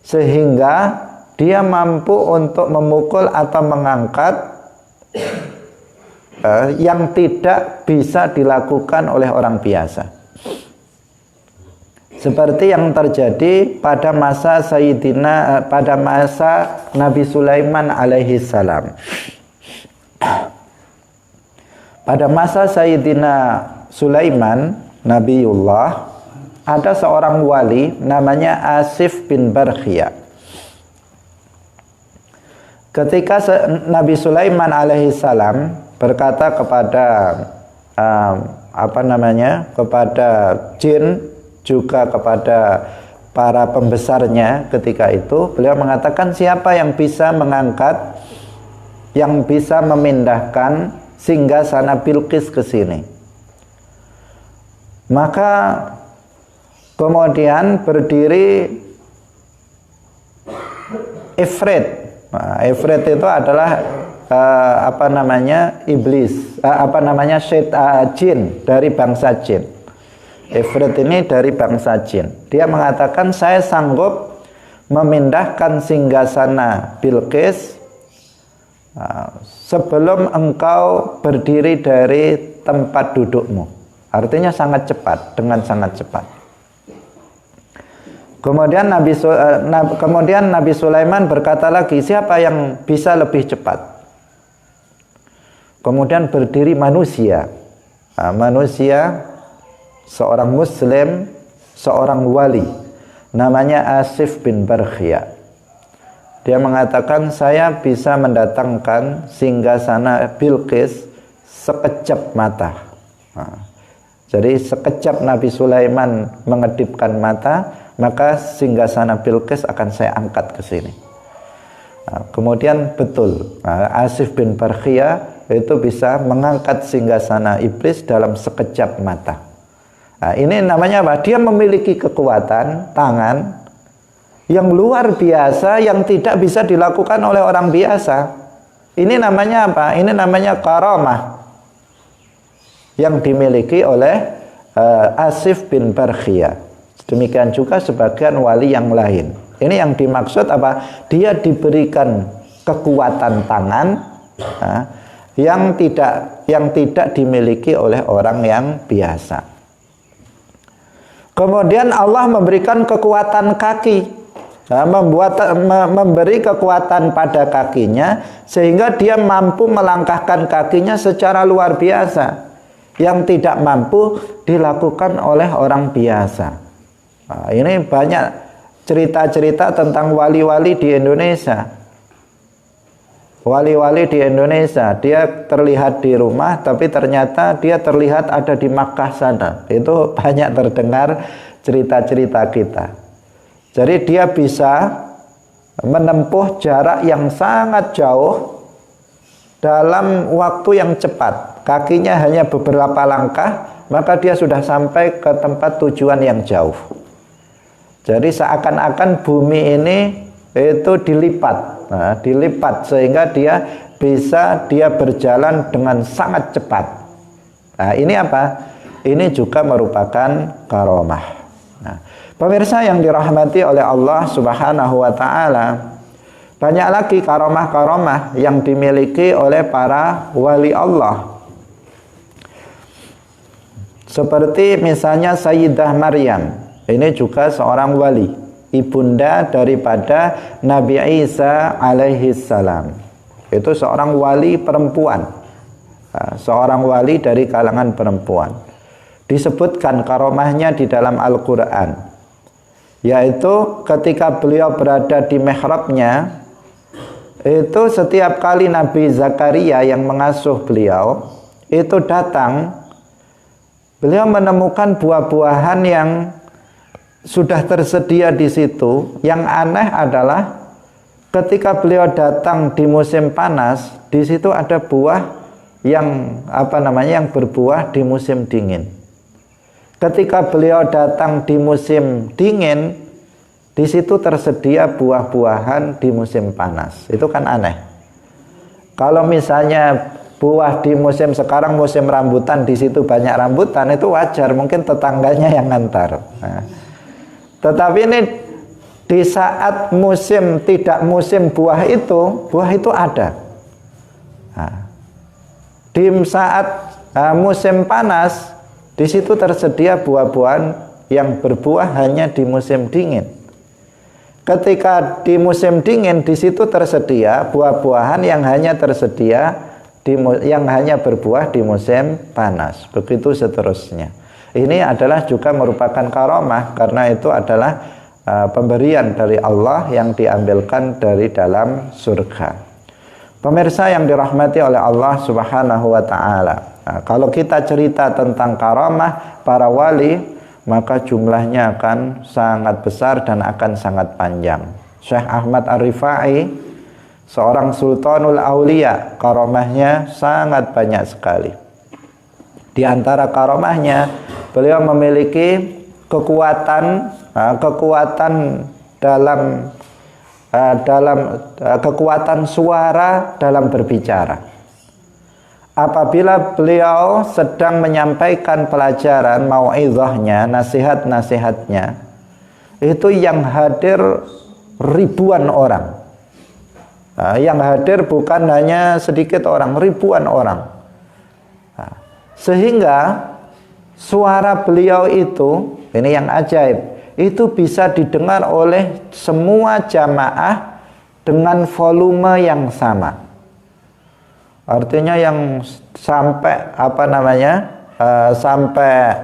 sehingga dia mampu untuk memukul atau mengangkat yang tidak bisa dilakukan oleh orang biasa. Seperti yang terjadi pada masa pada masa Nabi Sulaiman alaihi salam. Pada masa Sayyidina Sulaiman Nabiullah, ada seorang wali namanya Asif bin Barkhia. Ketika Nabi Sulaiman alaihi salam berkata kepada kepada jin, juga kepada para pembesarnya ketika itu, beliau mengatakan, siapa yang bisa mengangkat, yang bisa memindahkan singgasana Bilqis ke sini. Maka kemudian berdiri Ifrit. Nah, Ifrit itu adalah iblis, jin dari bangsa jin. Ifrit ini dari bangsa jin. Dia mengatakan, saya sanggup memindahkan singgasana Bilqis sebelum engkau berdiri dari tempat dudukmu. Artinya sangat cepat, dengan sangat cepat. Kemudian Nabi Sulaiman berkata lagi, siapa yang bisa lebih cepat? Kemudian berdiri manusia. Manusia, seorang muslim, seorang wali, namanya Asif bin Barkhia. Dia mengatakan saya bisa mendatangkan singgasana Bilqis sekejap mata. Jadi sekejap Nabi Sulaiman mengedipkan mata, maka singgasana Bilqis akan saya angkat ke sini. Kemudian betul, Asif bin Barkhiyah itu bisa mengangkat singgasana iblis dalam sekejap mata. Ini namanya apa? Dia memiliki kekuatan tangan yang luar biasa, yang tidak bisa dilakukan oleh orang biasa. Ini namanya apa? Ini namanya karamah yang dimiliki oleh Asif bin Barkhiyah. Demikian juga sebagian wali yang lain. Ini yang dimaksud apa? Dia diberikan kekuatan tangan yang tidak dimiliki oleh orang yang biasa. Kemudian Allah memberikan kekuatan kaki, memberi kekuatan pada kakinya sehingga dia mampu melangkahkan kakinya secara luar biasa, yang tidak mampu dilakukan oleh orang biasa. Ini banyak cerita-cerita tentang wali-wali di Indonesia. Wali-wali di Indonesia, dia terlihat di rumah, tapi ternyata dia terlihat ada di Makkah sana. Itu banyak terdengar cerita-cerita kita. Jadi dia bisa menempuh jarak yang sangat jauh dalam waktu yang cepat. Kakinya hanya beberapa langkah, maka dia sudah sampai ke tempat tujuan yang jauh. Jadi seakan-akan bumi ini itu dilipat, dilipat sehingga dia berjalan dengan sangat cepat. Ini apa? Ini juga merupakan karamah. Pemirsa yang dirahmati oleh Allah Subhanahu wa taala, banyak lagi karamah-karamah yang dimiliki oleh para wali Allah. Seperti misalnya Sayyidah Maryam. Ini juga seorang wali, ibunda daripada Nabi Isa alaihi salam. Itu seorang wali perempuan, seorang wali dari kalangan perempuan. Disebutkan karamahnya di dalam Al-Quran, yaitu ketika beliau berada di mihrabnya, itu setiap kali Nabi Zakaria yang mengasuh beliau itu datang, beliau menemukan buah-buahan yang sudah tersedia di situ. Yang aneh adalah ketika beliau datang di musim panas, di situ ada buah yang yang berbuah di musim dingin. Ketika beliau datang di musim dingin, di situ tersedia buah-buahan di musim panas. Itu kan aneh. Kalau misalnya buah di musim sekarang, musim rambutan, di situ banyak rambutan, itu wajar, mungkin tetangganya yang ngantar. Tetapi ini di saat musim tidak musim buah itu ada. Di saat musim panas, di situ tersedia buah-buahan yang berbuah hanya di musim dingin. Ketika di musim dingin, di situ tersedia buah-buahan yang hanya berbuah di musim panas. Begitu seterusnya. Ini adalah juga merupakan karamah, karena itu adalah pemberian dari Allah yang diambilkan dari dalam surga. Pemirsa yang dirahmati oleh Allah Subhanahu wa taala. Kalau kita cerita tentang karamah para wali, maka jumlahnya akan sangat besar dan akan sangat panjang. Syekh Ahmad Ar-Rifai, seorang sultanul aulia, karamahnya sangat banyak sekali. Di antara karamahnya, beliau memiliki kekuatan dalam kekuatan suara dalam berbicara. Apabila beliau sedang menyampaikan pelajaran mau'izahnya, nasihat-nasihatnya, itu yang hadir ribuan orang. Yang hadir bukan hanya sedikit orang, ribuan orang. Sehingga suara beliau itu, ini yang ajaib, itu bisa didengar oleh semua jamaah dengan volume yang sama. Artinya yang sampai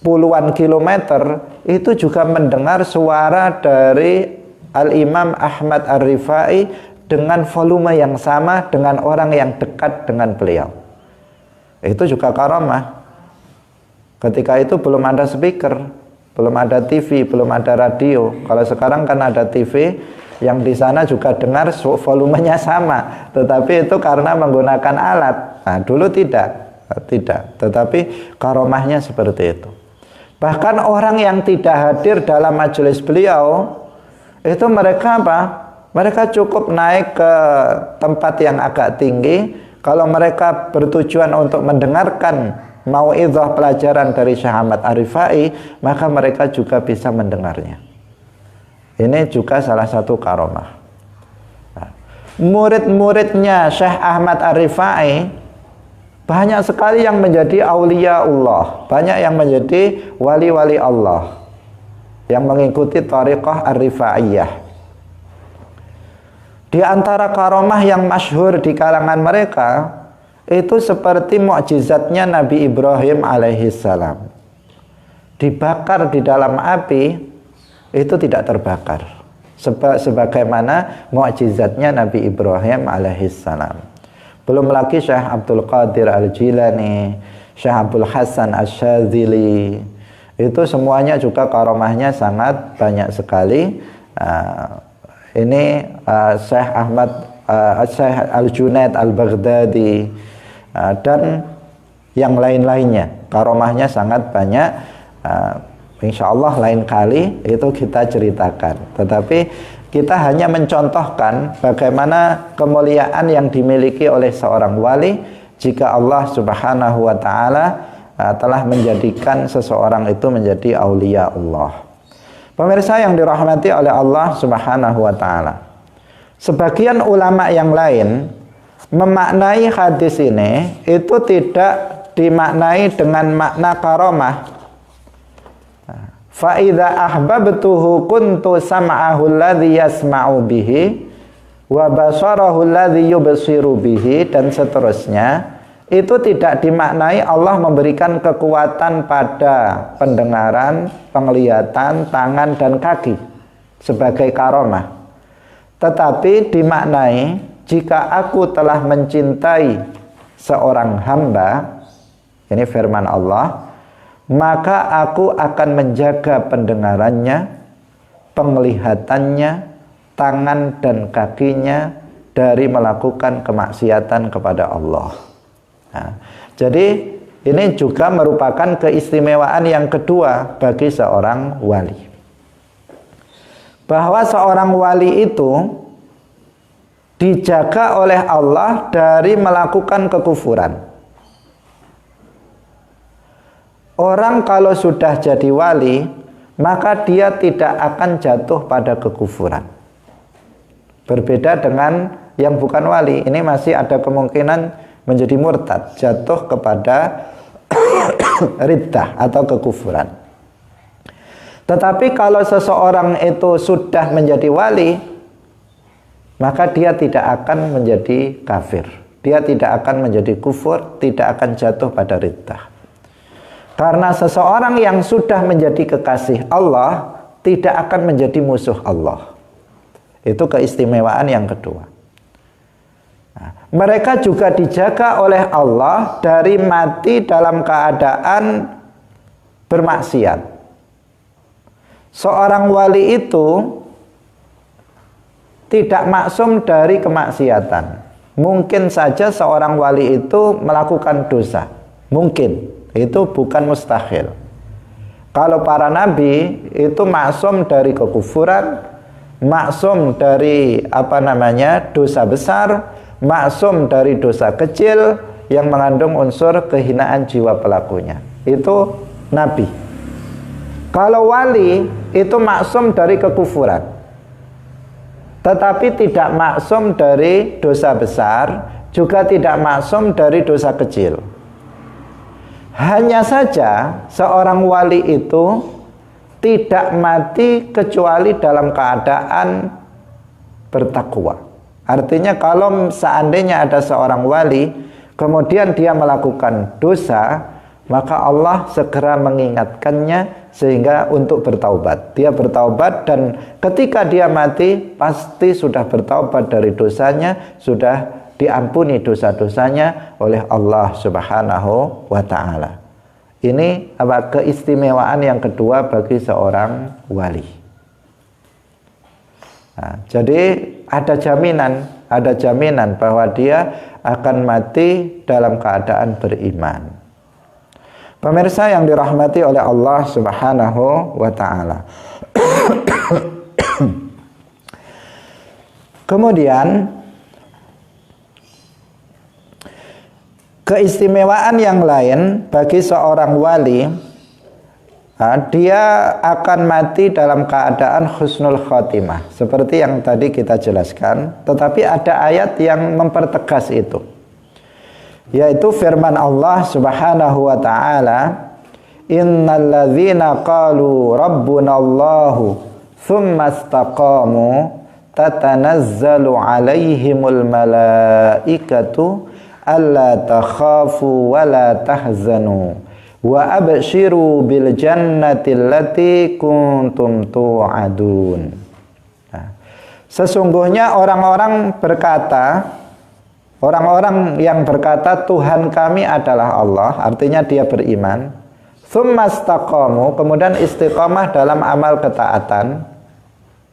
puluhan kilometer itu juga mendengar suara dari Al-Imam Ahmad Ar-Rifai dengan volume yang sama dengan orang yang dekat dengan beliau. Itu juga karamah. Ketika itu belum ada speaker, belum ada TV, belum ada radio. Kalau sekarang kan ada TV, yang di sana juga dengar volumenya sama, tetapi itu karena menggunakan alat. Nah, dulu tidak. Tetapi karamahnya seperti itu. Bahkan orang yang tidak hadir dalam majelis beliau, itu mereka apa? Mereka cukup naik ke tempat yang agak tinggi. Kalau mereka bertujuan untuk mendengarkan mau'izah pelajaran dari Syekh Ahmad Ar-Rifai, maka mereka juga bisa mendengarnya. Ini juga salah satu karamah. Nah, murid-muridnya Syekh Ahmad Ar-Rifai banyak sekali yang menjadi aulia Allah, banyak yang menjadi wali-wali Allah yang mengikuti thariqah Ar-Rifaiyah. Di antara karamah yang masyhur di kalangan mereka itu seperti mukjizatnya Nabi Ibrahim alaihissalam. Dibakar di dalam api itu tidak terbakar, sebagaimana mukjizatnya Nabi Ibrahim alaihissalam. Belum lagi Syekh Abdul Qadir Al-Jilani, Syekh Abdul Hasan Asy-Syadzili, itu semuanya juga karamahnya sangat banyak sekali. Ini Syekh Ahmad Syekh Al-Junaid Al-Baghdadi dan yang lain-lainnya, karamahnya sangat banyak. Insya Allah lain kali itu kita ceritakan. Tetapi kita hanya mencontohkan bagaimana kemuliaan yang dimiliki oleh seorang wali jika Allah Subhanahu wa taala telah menjadikan seseorang itu menjadi aulia Allah. Pemirsa yang dirahmati oleh Allah Subhanahu wa taala. Sebagian ulama yang lain memaknai hadis ini itu tidak dimaknai dengan makna karamah. Fa idza ahbabtuhu kuntu sam'ahu alladhi yasma'u bihi wa basarahu alladhi yubsiru bihi, dan seterusnya. Itu tidak dimaknai Allah memberikan kekuatan pada pendengaran, penglihatan, tangan dan kaki sebagai karamah. Tetapi dimaknai jika aku telah mencintai seorang hamba, ini firman Allah, maka aku akan menjaga pendengarannya, penglihatannya, tangan dan kakinya dari melakukan kemaksiatan kepada Allah. Nah, jadi ini juga merupakan keistimewaan yang kedua bagi seorang wali. Bahwa seorang wali itu dijaga oleh Allah dari melakukan kekufuran. Orang kalau sudah jadi wali, maka dia tidak akan jatuh pada kekufuran. Berbeda dengan yang bukan wali, ini masih ada kemungkinan menjadi murtad, jatuh kepada riddah atau kekufuran. Tetapi kalau seseorang itu sudah menjadi wali, maka dia tidak akan menjadi kafir, dia tidak akan menjadi kufur, tidak akan jatuh pada riddah. Karena seseorang yang sudah menjadi kekasih Allah tidak akan menjadi musuh Allah. Itu keistimewaan yang kedua. Nah, mereka juga dijaga oleh Allah dari mati dalam keadaan bermaksiat. Seorang wali itu tidak maksum dari kemaksiatan. Mungkin saja seorang wali itu melakukan dosa. Mungkin. Itu bukan mustahil. Kalau para nabi itu maksum dari kekufuran, maksum dari dosa besar, maksum dari dosa kecil yang mengandung unsur kehinaan jiwa pelakunya. Itu nabi. Kalau wali itu maksum dari kekufuran, tetapi tidak maksum dari dosa besar, juga tidak maksum dari dosa kecil. Hanya saja seorang wali itu tidak mati kecuali dalam keadaan bertakwa. Artinya kalau seandainya ada seorang wali kemudian dia melakukan dosa, maka Allah segera mengingatkannya sehingga untuk bertaubat. Dia bertaubat dan ketika dia mati pasti sudah bertaubat dari dosanya, sudah diampuni dosa-dosanya oleh Allah Subhanahu wa ta'ala. Ini keistimewaan yang kedua bagi seorang wali. Nah, jadi ada jaminan bahwa dia akan mati dalam keadaan beriman. Pemirsa yang dirahmati oleh Allah Subhanahu wa ta'ala. Kemudian keistimewaan yang lain bagi seorang wali, dia akan mati dalam keadaan husnul khotimah seperti yang tadi kita jelaskan. Tetapi ada ayat yang mempertegas itu, yaitu firman Allah Subhanahu wa ta'ala, innal ladzina qalu rabbunallahu tsumma istaqamu tatanazzalu alaihimul malaikatu alla takhafu wa la tahzanu wa abshiru bil jannati allati kuntum tu'adun. Sesungguhnya orang-orang yang berkata Tuhan kami adalah Allah, artinya dia beriman, tsumma istaqamu, kemudian istiqamah dalam amal ketaatan,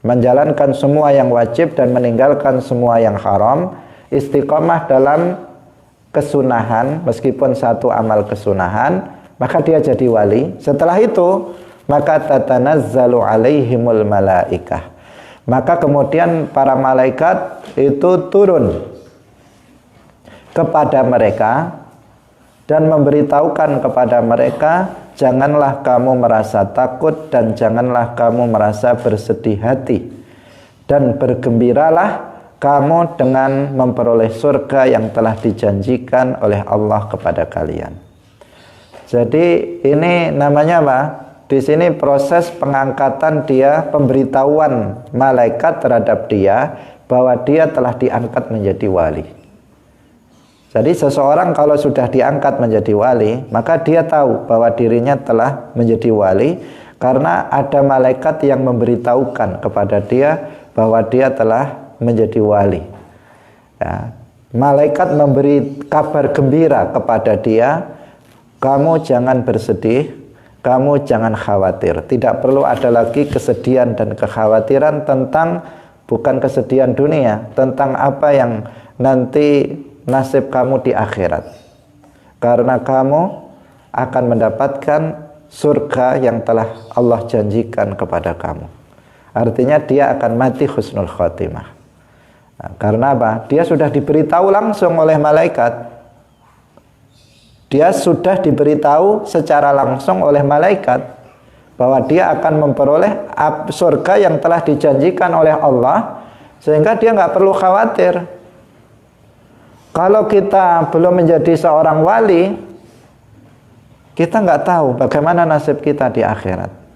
menjalankan semua yang wajib dan meninggalkan semua yang haram, istiqamah dalam kesunahan meskipun satu amal kesunahan, maka dia jadi wali. Setelah itu maka tatanazzalu alaihimul malaikah, maka kemudian para malaikat itu turun kepada mereka dan memberitahukan kepada mereka, janganlah kamu merasa takut dan janganlah kamu merasa bersedih hati, dan bergembiralah kamu dengan memperoleh surga yang telah dijanjikan oleh Allah kepada kalian. Jadi ini namanya apa? Di sini proses pengangkatan dia, pemberitahuan malaikat terhadap dia bahwa dia telah diangkat menjadi wali. Jadi seseorang kalau sudah diangkat menjadi wali, maka dia tahu bahwa dirinya telah menjadi wali karena ada malaikat yang memberitahukan kepada dia bahwa dia telah menjadi wali. Ya, malaikat memberi kabar gembira kepada dia, kamu jangan bersedih, kamu jangan khawatir. Tidak perlu ada lagi kesedihan dan kekhawatiran tentang, bukan kesedihan dunia, tentang apa yang nanti nasib kamu di akhirat, karena kamu akan mendapatkan surga yang telah Allah janjikan kepada kamu. Artinya dia akan mati husnul khotimah. Nah, karena apa? Dia sudah diberitahu langsung oleh malaikat. Dia sudah diberitahu secara langsung oleh malaikat bahwa dia akan memperoleh surga yang telah dijanjikan oleh Allah, sehingga dia nggak perlu khawatir. Kalau kita belum menjadi seorang wali, kita nggak tahu bagaimana nasib kita di akhirat.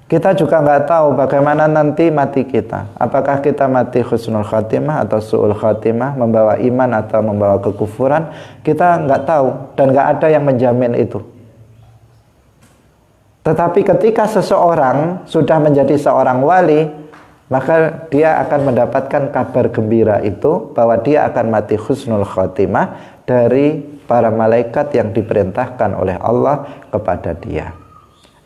Kita juga nggak tahu bagaimana nanti mati kita. Apakah kita mati husnul khatimah atau su'ul khatimah, membawa iman atau membawa kekufuran, kita nggak tahu dan nggak ada yang menjamin itu. Tetapi ketika seseorang sudah menjadi seorang wali, maka dia akan mendapatkan kabar gembira itu bahwa dia akan mati husnul khotimah dari para malaikat yang diperintahkan oleh Allah kepada dia.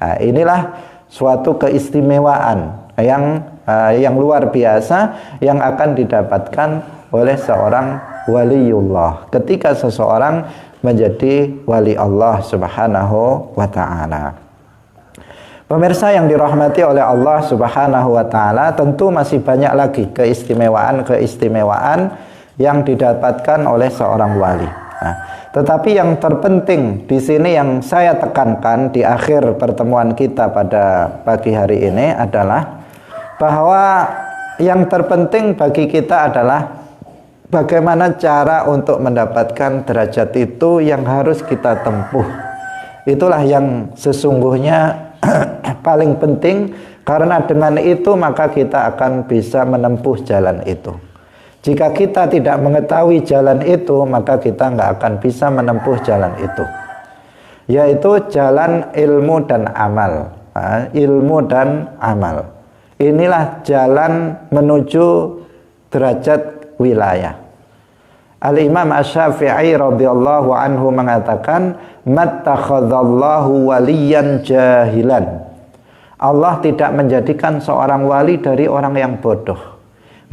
Nah, inilah suatu keistimewaan yang luar biasa yang akan didapatkan oleh seorang waliullah ketika seseorang menjadi wali Allah Subhanahu wa ta'ala. Pemirsa yang dirahmati oleh Allah Subhanahu wa ta'ala, tentu masih banyak lagi keistimewaan yang didapatkan oleh seorang wali. Nah, tetapi yang terpenting di sini yang saya tekankan di akhir pertemuan kita pada pagi hari ini adalah bahwa yang terpenting bagi kita adalah bagaimana cara untuk mendapatkan derajat itu yang harus kita tempuh. Itulah yang sesungguhnya paling penting, karena dengan itu maka kita akan bisa menempuh jalan itu. Jika kita tidak mengetahui jalan itu, maka kita nggak akan bisa menempuh jalan itu. yaitu jalan ilmu dan amal. Ilmu dan amal, inilah jalan menuju derajat wilayah. Al-Imam Asy-Syafi'i radhiyallahu anhu mengatakan, mattakhadallahu waliyan jahilan. Allah tidak menjadikan seorang wali dari orang yang bodoh.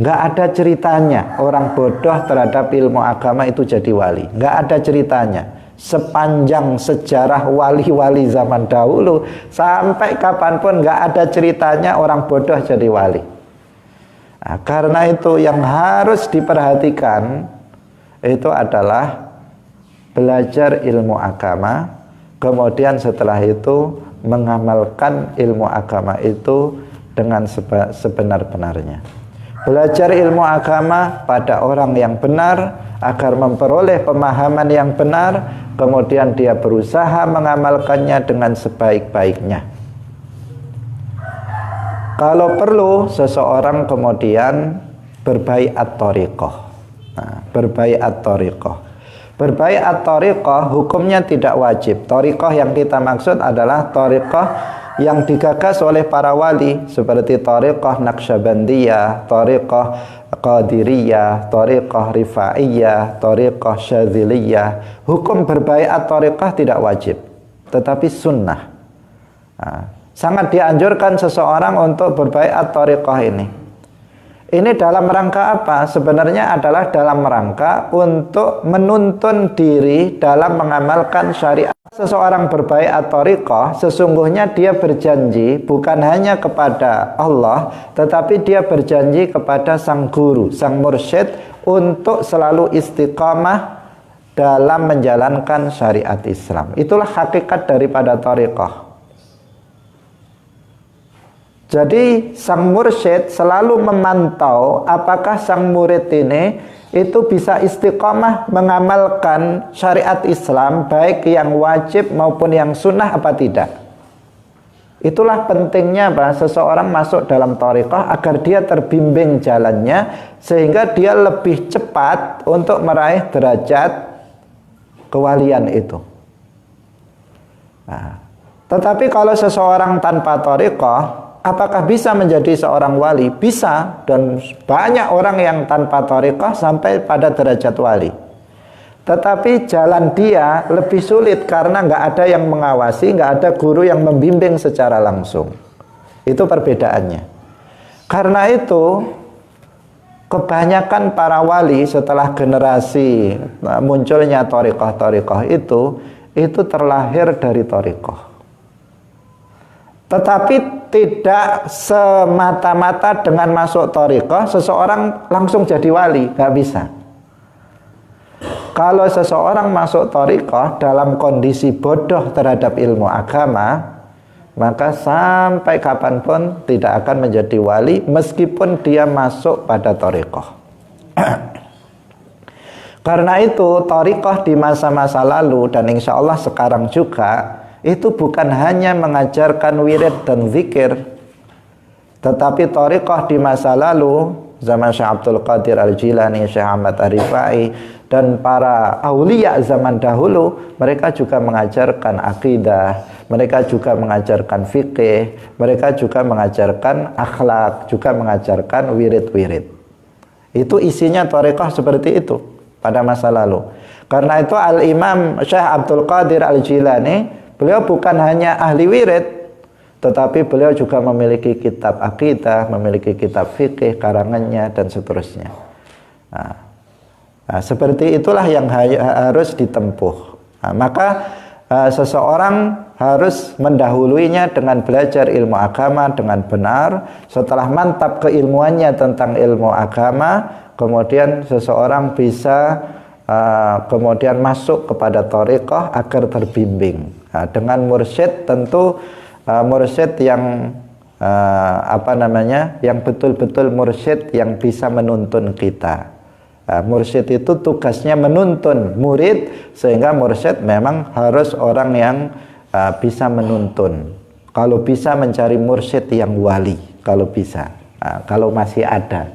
Nggak ada ceritanya orang bodoh terhadap ilmu agama itu jadi wali. Nggak ada ceritanya. Sepanjang sejarah wali-wali zaman dahulu sampai kapanpun nggak ada ceritanya orang bodoh jadi wali. Nah, karena itu yang harus diperhatikan itu adalah belajar ilmu agama, kemudian setelah itu mengamalkan ilmu agama itu dengan sebenar-benarnya. Belajar ilmu agama pada orang yang benar agar memperoleh pemahaman yang benar, kemudian dia berusaha mengamalkannya dengan sebaik-baiknya. Kalau perlu seseorang kemudian berbaiat thariqah. Berbaiat thariqah. Berbaiat thariqah hukumnya tidak wajib. Thariqah yang kita maksud adalah thariqah yang digagas oleh para wali seperti thariqah Naqsyabandiyah, thariqah Qadiriyah, thariqah Rifaiyah, thariqah Syadziliyah. Hukum berbaiat thariqah tidak wajib, tetapi sunnah. Sangat dianjurkan seseorang untuk berbaiat thariqah ini. Ini dalam rangka apa? Sebenarnya adalah dalam rangka untuk menuntun diri dalam mengamalkan syariat. Seseorang berbaiat thariqah, sesungguhnya dia berjanji bukan hanya kepada Allah, tetapi dia berjanji kepada sang guru, sang mursyid, untuk selalu istiqamah dalam menjalankan syariat Islam. Itulah hakikat daripada thariqah. Jadi sang mursyid selalu memantau apakah sang murid ini itu bisa istiqamah mengamalkan syariat Islam, baik yang wajib maupun yang sunnah apa tidak. Itulah pentingnya seseorang masuk dalam thariqah agar dia terbimbing jalannya, sehingga dia lebih cepat untuk meraih derajat kewalian itu. Nah, tetapi kalau seseorang tanpa thariqah, apakah bisa menjadi seorang wali? Bisa, dan banyak orang yang tanpa thariqah sampai pada derajat wali. Tetapi jalan dia lebih sulit karena nggak ada yang mengawasi, nggak ada guru yang membimbing secara langsung. Itu perbedaannya. Karena itu kebanyakan para wali setelah generasi munculnya thariqah-thariqah itu terlahir dari thariqah. Tetapi tidak semata-mata dengan masuk thariqah seseorang langsung jadi wali, nggak bisa. Kalau seseorang masuk thariqah dalam kondisi bodoh terhadap ilmu agama, maka sampai kapanpun tidak akan menjadi wali meskipun dia masuk pada thariqah. Karena itu thariqah di masa-masa lalu dan insya Allah sekarang juga itu bukan hanya mengajarkan wirid dan zikir, tetapi thariqah di masa lalu zaman Syekh Abdul Qadir Al-Jilani, Syekh Ahmad Ar-Rifai, dan para aulia zaman dahulu, mereka juga mengajarkan akidah, mereka juga mengajarkan fikih, mereka juga mengajarkan akhlak, juga mengajarkan wirid-wirid. Itu isinya thariqah seperti itu pada masa lalu. Karena itu Al-Imam Syekh Abdul Qadir Al-Jilani, beliau bukan hanya ahli wirid, tetapi beliau juga memiliki kitab akidah, memiliki kitab fikih, karangannya, dan seterusnya. Nah, seperti itulah yang harus ditempuh. Maka seseorang harus mendahuluinya dengan belajar ilmu agama dengan benar. Setelah mantap keilmuannya tentang ilmu agama, kemudian seseorang bisa kemudian masuk kepada thariqah agar terbimbing. Dengan mursyid, tentu mursyid yang yang betul-betul mursyid yang bisa menuntun kita. Mursyid itu tugasnya menuntun murid, sehingga mursyid memang harus orang yang bisa menuntun. Kalau bisa mencari mursyid yang wali, kalau bisa, kalau masih ada.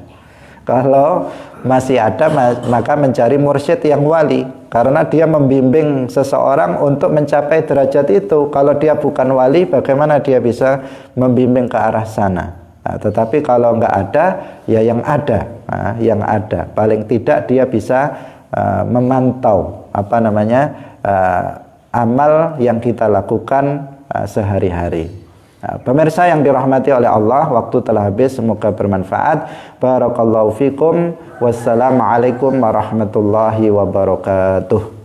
Kalau masih ada, maka mencari mursyid yang wali, karena dia membimbing seseorang untuk mencapai derajat itu. Kalau dia bukan wali, bagaimana dia bisa membimbing ke arah sana? Nah, tetapi kalau nggak ada, ya yang ada. Nah, yang ada. Paling tidak dia bisa memantau amal yang kita lakukan sehari-hari. Nah, pemirsa yang dirahmati oleh Allah, waktu telah habis, semoga bermanfaat. Barakallahu fikum. Wassalamualaikum warahmatullahi wabarakatuh.